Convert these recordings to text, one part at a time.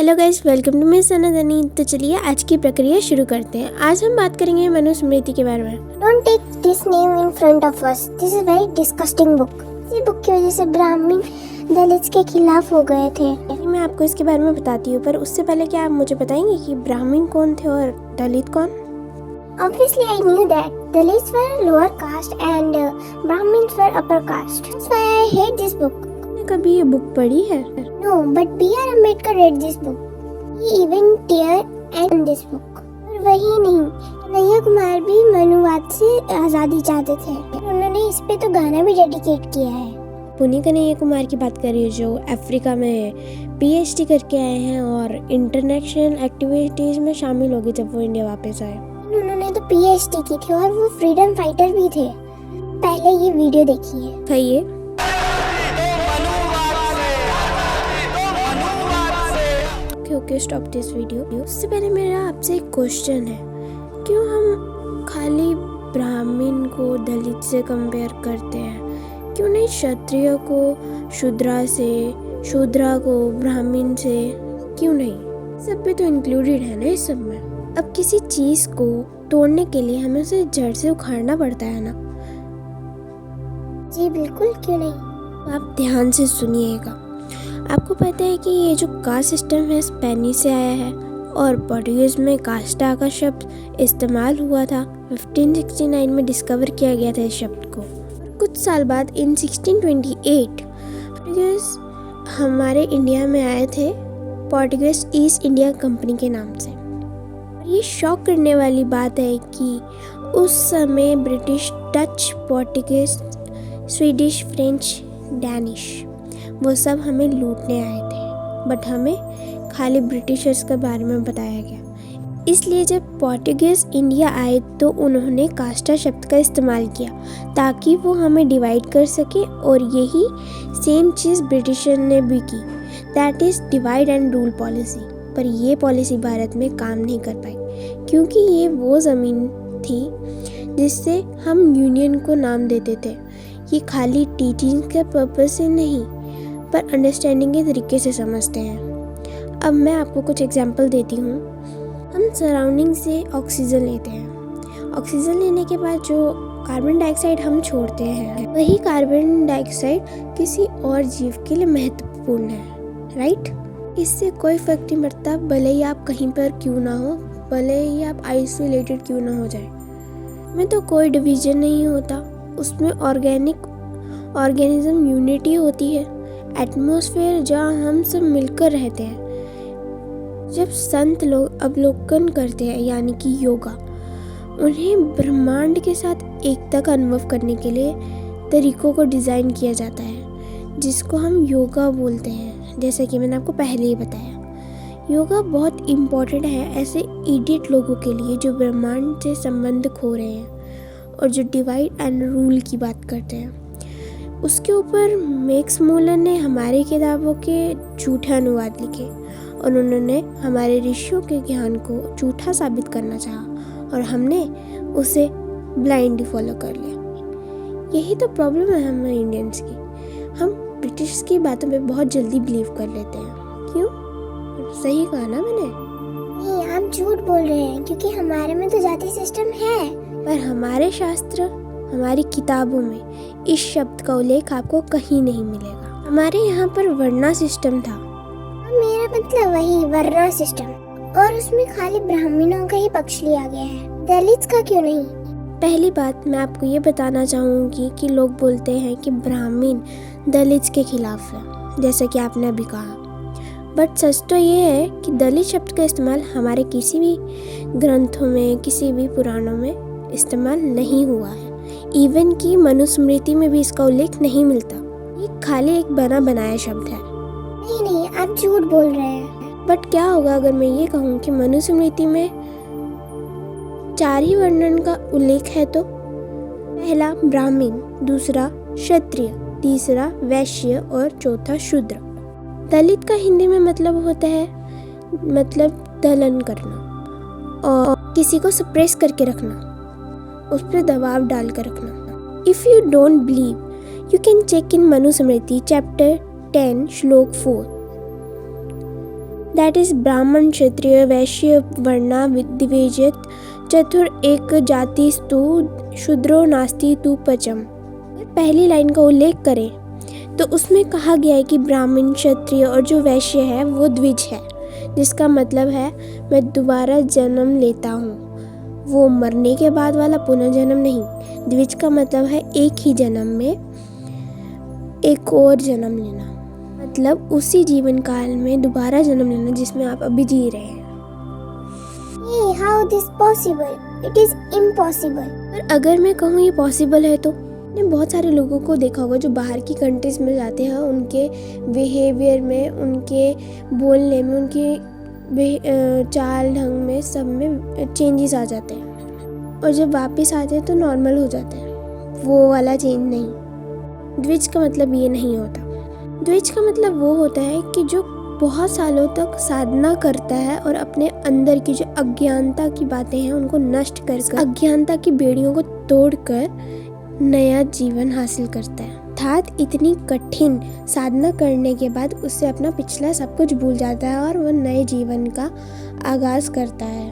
Hello guys, welcome to miss Sanatani. तो चलिए आज की प्रक्रिया शुरू करते हैं। आज हम बात करेंगे मनुस्मृति के बारे में। Don't take this name in front of us. This is very disgusting book. इसी बुक की वजह से ब्राह्मण दलित के खिलाफ हो गए थे। मैं आपको इसके बारे में बताती हूँ, पर उससे पहले क्या आप मुझे बताएंगे कि ब्राह्मण कौन थे और दलित कौन? Obviously, I knew that Dalits were lower caste and Brahmins were upper caste. That's why I hate this book. आपने कभी ये बुक पढ़ी है? No, but B.R. Ambedkar read this book. He even teared in this book. और वही नहीं, कन्हैया कुमार भी मनुवाद से आज़ादी चाहते थे। उन्होंने इस पे तो गाना भी डेडिकेट किया है। पुनी कन्हैया कुमार की बात कर रही हूँ, जो अफ्रीका में PhD करके आए हैं और इंटरनेशनल एक्टिविटीज में शामिल हो गए जब वो इंडिया वापस आए। उन्होंने तो PhD की थी और वो फ्रीडम फाइटर भी थे। पहले ये वीडियो देखिए। कहिए। Okay, stop this video. उससे पहले मेरा आपसे एक क्वेश्चन है, क्यों हम खाली ब्राह्मण को दलित से कंपेयर करते हैं? क्यों नहीं क्षत्रिय को शूद्रा से, शूद्रा को ब्राह्मण से? क्यों नहीं? सब भी तो इंक्लूडेड है ना इस सब में। अब किसी चीज को तोड़ने के लिए हमें उसे जड़ से उखाड़ना पड़ता है ना। जी बिल्कुल, क्यों नहीं। आप ध्यान से सुनिएगा। आपको पता है कि ये जो कास्ट सिस्टम है स्पेनिश से आया है और पोर्टुगीज में कास्टा का शब्द इस्तेमाल हुआ था। 1569 में डिस्कवर किया गया था इस शब्द को। कुछ साल बाद इन 1628 पोर्टुगीज हमारे इंडिया में आए थे पोर्टुगीज ईस्ट इंडिया कंपनी के नाम से। और ये शॉक करने वाली बात है कि उस समय British, Dutch, Portuguese, Swedish, French, Danish वो सब हमें लूटने आए थे, बट हमें खाली ब्रिटिशर्स के बारे में बताया गया। इसलिए जब पोर्टुगीज इंडिया आए तो उन्होंने कास्टा शब्द का इस्तेमाल किया ताकि वो हमें डिवाइड कर सके, और यही सेम चीज़ ब्रिटिशर ने भी की, that is divide and rule policy. पर ये पॉलिसी भारत में काम नहीं कर पाई क्योंकि ये वो ज़मीन थी जिससे हम यूनियन को नाम देते थे। ये खाली टीचिंग के पर्पस से नहीं पर अंडरस्टैंडिंग के तरीके से समझते हैं। अब मैं आपको कुछ एग्जांपल देती हूँ। हम सराउंडिंग से ऑक्सीजन लेते हैं। ऑक्सीजन लेने के बाद जो कार्बन डाइऑक्साइड हम छोड़ते हैं, वही कार्बन डाइऑक्साइड किसी और जीव के लिए महत्वपूर्ण है, राइट? इससे कोई फर्क नहीं पड़ता भले ही आप कहीं पर क्यों ना हो, भले ही आप आइसोलेटेड क्यों ना हो जाए, में तो कोई डिवीजन नहीं होता। उसमें ऑर्गेनिज्म यूनिटी होती है, एटमॉस्फेयर जहाँ हम सब मिलकर रहते हैं। जब संत लोग अवलोकन करते हैं यानी कि योगा, उन्हें ब्रह्मांड के साथ एकता का अनुभव करने के लिए तरीकों को डिज़ाइन किया जाता है जिसको हम योगा बोलते हैं। जैसे कि मैंने आपको पहले ही बताया, योगा बहुत इम्पोर्टेंट है ऐसे इडियट लोगों के लिए जो ब्रह्मांड से संबंध खो रहे हैं और जो डिवाइड एंड रूल की बात करते हैं। उसके ऊपर मैक्स मुलर ने हमारी किताबों के झूठे अनुवाद लिखे और उन्होंने हमारे ऋषियों के ज्ञान को झूठा साबित करना चाहा और हमने उसे ब्लाइंडली फॉलो कर लिया। यही तो प्रॉब्लम है हम इंडियंस की। हम ब्रिटिश की बातों पे बहुत जल्दी बिलीव कर लेते हैं। क्यों? सही कहा ना मैंने? नहीं, आप झूठ बोल रहे हैं क्योंकि हमारे में तो जाति सिस्टम है। पर हमारे शास्त्र, हमारी किताबों में इस शब्द का उल्लेख आपको कहीं नहीं मिलेगा। हमारे यहाँ पर वर्णा सिस्टम था। मेरा मतलब वही वर्णा सिस्टम, और उसमें खाली ब्राह्मणों का ही पक्ष लिया गया है, दलित का क्यों नहीं? पहली बात मैं आपको ये बताना चाहूँगी कि लोग बोलते हैं कि ब्राह्मण दलित के खिलाफ है, जैसे कि आपने अभी कहा। बट सच तो ये है कि दलित शब्द का इस्तेमाल हमारे किसी भी ग्रंथों में, किसी भी पुराणों में इस्तेमाल नहीं हुआ है। इवन की मनुस्मृति में भी इसका उल्लेख नहीं मिलता। ये खाली एक बना बनाया शब्द है। नहीं, आप झूठ बोल रहे हैं। बट क्या होगा अगर मैं ये कहूँ कि मनुस्मृति में 4 ही वर्णन का उल्लेख है तो? पहला ब्राह्मण, दूसरा क्षत्रिय, तीसरा वैश्य और चौथा शूद्र। दलित का हिंदी में मतलब होता है दलन करना और किसी को सप्रेस करके रखना, उस पर दबाव डालकर रखना। If you don't believe, you can check in Manusmriti chapter 10 श्लोक 4। दैट इज ब्राह्मण, क्षत्रिय, वैश्य, वर्णा द्विजेत चतुर एक जाति स्तु शूद्रो नास्ति तु पचम। पहली लाइन का उल्लेख करें तो उसमें कहा गया है कि ब्राह्मण, क्षत्रिय और जो वैश्य है वो द्विज है, जिसका मतलब है मैं दोबारा जन्म लेता हूँ, वो मरने के बाद वाला पुनर्जन्म नहीं। द्विज का मतलब है एक ही जन्म में एक और जन्म लेना, मतलब उसी जीवन काल में दोबारा जन्म लेना जिसमें आप अभी जी रहे हैं। Hey, how this possible? It is impossible. पर अगर मैं कहूँ ये पॉसिबल है तो मैंने बहुत सारे लोगों को देखा होगा जो बाहर की कंट्रीज में जाते हैं, उनके बिहेवियर में, उनके बोलने में, उनके चाल ढंग में, सब में चेंजेस आ जाते हैं और जब वापस आते हैं तो नॉर्मल हो जाते हैं। वो वाला चेंज नहीं। द्विज का मतलब ये नहीं होता। द्विज का मतलब वो होता है कि जो बहुत सालों तक साधना करता है और अपने अंदर की जो अज्ञानता की बातें हैं उनको नष्ट कर अज्ञानता की बेड़ियों को तोड़कर नया जीवन हासिल करता है। अर्थात इतनी कठिन साधना करने के बाद उससे अपना पिछला सब कुछ भूल जाता है और वह नए जीवन का आगाज करता है,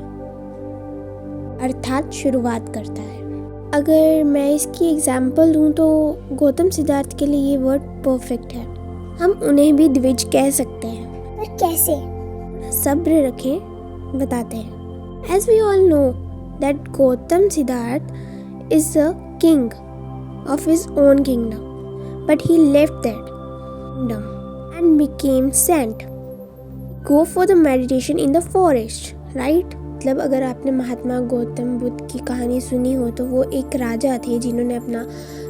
अर्थात शुरुआत करता है। अगर मैं इसकी एग्जाम्पल दूं तो गौतम सिद्धार्थ के लिए ये वर्ड परफेक्ट है। हम उन्हें भी द्विज कह सकते हैं। पर कैसे? सब्र रखें, बताते हैं। As we all know that Gautam Siddharth is a king of his own kingdom, but he left that kingdom and became saint. Go for the meditation in the forest, right? मतलब अगर आपने महात्मा गौतम बुद्ध की कहानी सुनी हो तो वो एक राजा थे जिन्होंने अपना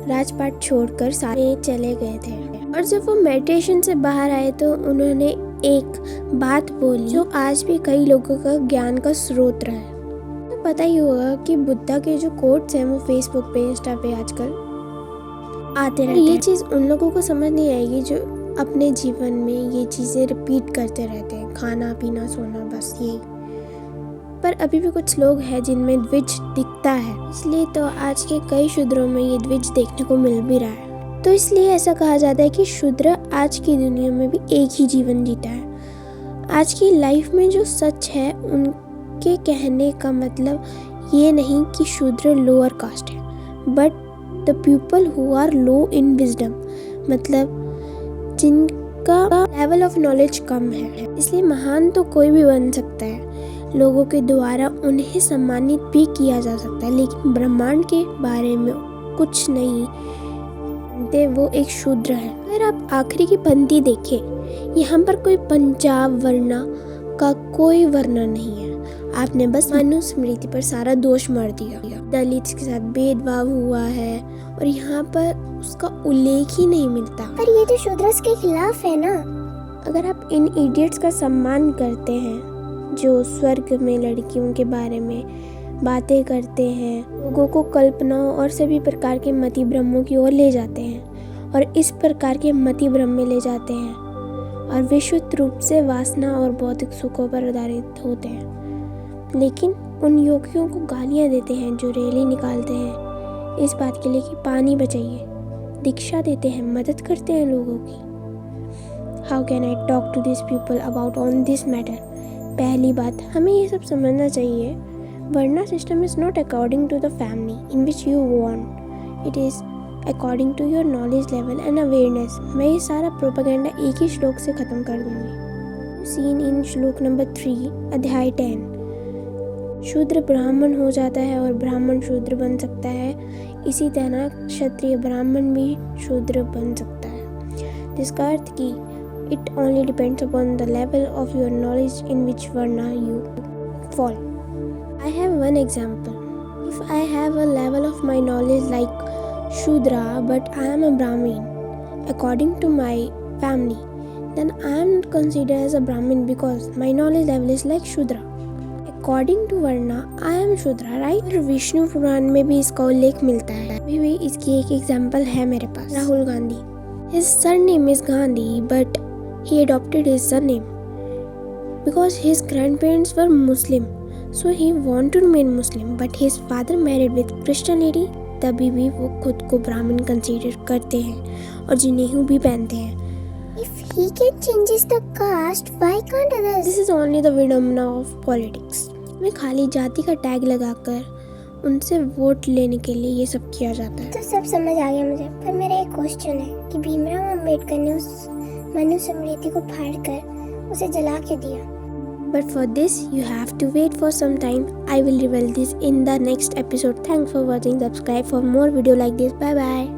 राजपाट छोड़कर सारे चले गए थे, और जब वो मेडिटेशन से बाहर आए तो उन्होंने एक बात बोली जो आज भी कई लोगों का ज्ञान का स्रोत रहा है। तो पता ही होगा कि बुद्धा के जो कोट्स हैं वो फेसबुक पे, इंस्टा पे आजकल आते रहते हैं। ये चीज़ उन लोगों को समझ नहीं आएगी जो अपने जीवन में ये चीज़ें रिपीट करते रहते हैं, खाना पीना सोना, बस यही। पर अभी भी कुछ लोग हैं जिनमें द्विज दिखता है, इसलिए तो आज के कई शूद्रों में ये द्विज देखने को मिल भी रहा है। तो इसलिए ऐसा कहा जाता है कि शूद्र आज की दुनिया में भी एक ही जीवन जीता है। आज की लाइफ में जो सच है उनके कहने का मतलब ये नहीं कि शूद्र लोअर कास्ट है, but the people who are low in wisdom, मतलब जिनका लेवल ऑफ नॉलेज कम है। इसलिए महान तो कोई भी बन सकता है, लोगों के द्वारा उन्हें सम्मानित भी किया जा सकता है, लेकिन ब्रह्मांड के बारे में कुछ नहीं जानते वो एक शूद्र है। अगर आप आखिरी की पंक्ति देखें, यहाँ पर कोई पंजाब वर्णा का कोई वर्णन नहीं है। आपने बस मनुस्मृति पर सारा दोष मार दिया। दलित के साथ भेदभाव हुआ है और यहाँ पर उसका उल्लेख ही नहीं मिलता। पर ये तो शूद्रस के खिलाफ है ना। अगर आप इन इडियट्स का सम्मान करते हैं जो स्वर्ग में लड़कियों के बारे में बातें करते हैं, लोगों को कल्पनाओं और सभी प्रकार के मति भ्रमों की ओर ले जाते हैं और इस प्रकार के मति भ्रम में ले जाते हैं और विशुद्ध रूप से वासना और भौतिक सुखों पर आधारित होते हैं, लेकिन उन योगियों को गालियां देते हैं जो रैली निकालते हैं इस बात के लिए कि पानी बचाइए, दीक्षा देते हैं, मदद करते हैं लोगों की। How can I talk to this people about on this matter? पहली बात, हमें ये सब समझना चाहिए, varna system is not according to the family in which you want, it is according to your knowledge level and awareness. मैं ये सारा प्रोपेगेंडा एक ही श्लोक से खत्म कर दूंगी। सीन इन श्लोक नंबर 3 अध्याय 10। शूद्र ब्राह्मण हो जाता है और ब्राह्मण शूद्र बन सकता है, इसी तरह क्षत्रिय ब्राह्मण भी शूद्र बन सकता है, जिसका अर्थ कि it only depends upon the level of your knowledge in which varna you fall. I have one example. If I have a level of my knowledge like Shudra but I am a Brahmin according to my family, then I am not considered as a Brahmin because my knowledge level is like Shudra. According to Varna, I am Shudra, right? और विष्णु पुराण में भी इसका उल्लेख मिलता है। अभी भी इसकी एक एग्जाम्पल है मेरे पास, Rahul Gandhi. His surname is Gandhi, but he adopted his surname because his grandparents were Muslim, so he wanted to remain Muslim, but his father married with Christian lady, तभी भी वो खुद को ब्राह्मण कंसीडर करते हैं और जिनेहू भी पहनते हैं। If he can changes the caste, why can't others? This is only the विडम्बना ऑफ पॉलिटिक्स। में खाली जाति का टैग लगाकर उनसे वोट लेने के लिए ये सब किया जाता है। तो सब समझ आ गया मुझे, पर मेरा एक क्वेश्चन है कि भीमराव अंबेडकर ने उस मनुस्मृति को फाड़कर उसे जला क्यों दिया? But for this, you have to wait for some time. I will reveal this in the next episode. Thanks for watching. Subscribe for more video like this. Bye bye.